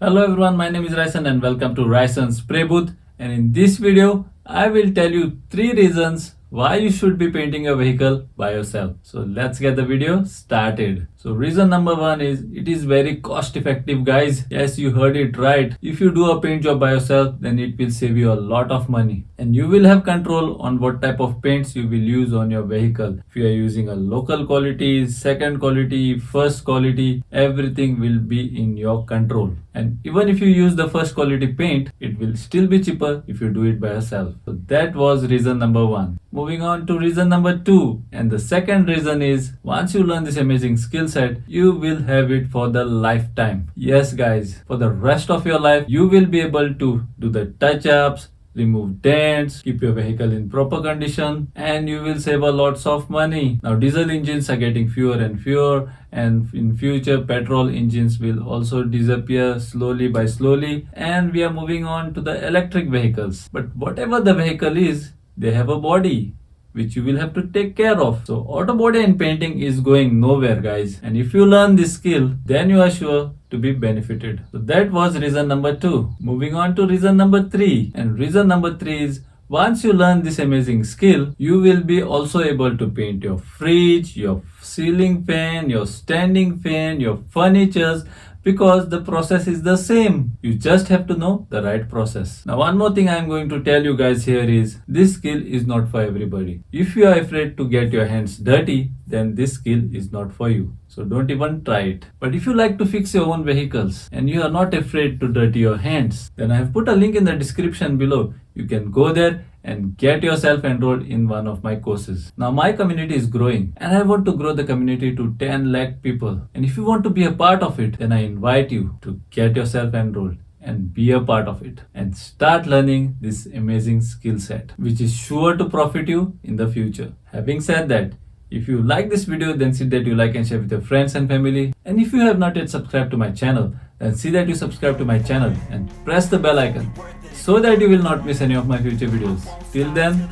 Hello everyone, my name is Ryson and welcome to Ryson's Spray Booth. And in this video, I will tell you 3 reasons why you should be painting a vehicle by yourself. So let's get the video started. So reason number 1 is it is very cost effective, guys. Yes, you heard it right. If you do a paint job by yourself, then it will save you a lot of money. And you will have control on what type of paints you will use on your vehicle. If you are using a local quality, second quality, first quality, everything will be in your control. And even if you use the first quality paint, it will still be cheaper if you do it by yourself. So that was reason number 1. Moving on to reason number 2. And the second reason is once you learn this amazing skill set, you will have it for the lifetime. Yes guys, for the rest of your life, you will be able to do the touch-ups, remove dents, keep your vehicle in proper condition, and you will save a lots of money. Now diesel engines are getting fewer and fewer, and in future petrol engines will also disappear slowly by slowly, and we are moving on to the electric vehicles. But whatever the vehicle is, they have a body which you will have to take care of. So Autobody and painting is going nowhere, guys. And if you learn this skill, then you are sure to be benefited. So that was reason number 2. Moving on to reason number 3. And reason number 3 is once you learn this amazing skill, you will be also able to paint your fridge, your ceiling fan, your standing fan, your furnitures, because the process is the same. You just have to know the right process. Now one more thing I am going to tell you guys here is this skill is not for everybody. If you are afraid to get your hands dirty, then this skill is not for you. So don't even try it. But if you like to fix your own vehicles and you are not afraid to dirty your hands, then I have put a link in the description below. You can go there and get yourself enrolled in one of my courses. Now my community is growing and I want to grow the community to 10 lakh people. And if you want to be a part of it, then I invite you to get yourself enrolled and be a part of it and start learning this amazing skill set, which is sure to profit you in the future. Having said that, if you like this video, then see that you like and share with your friends and family. And if you have not yet subscribed to my channel, then see that you subscribe to my channel and press the bell icon so that you will not miss any of my future videos. Till then,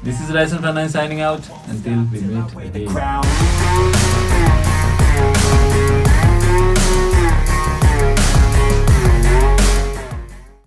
this is Ryson signing out until we meet again.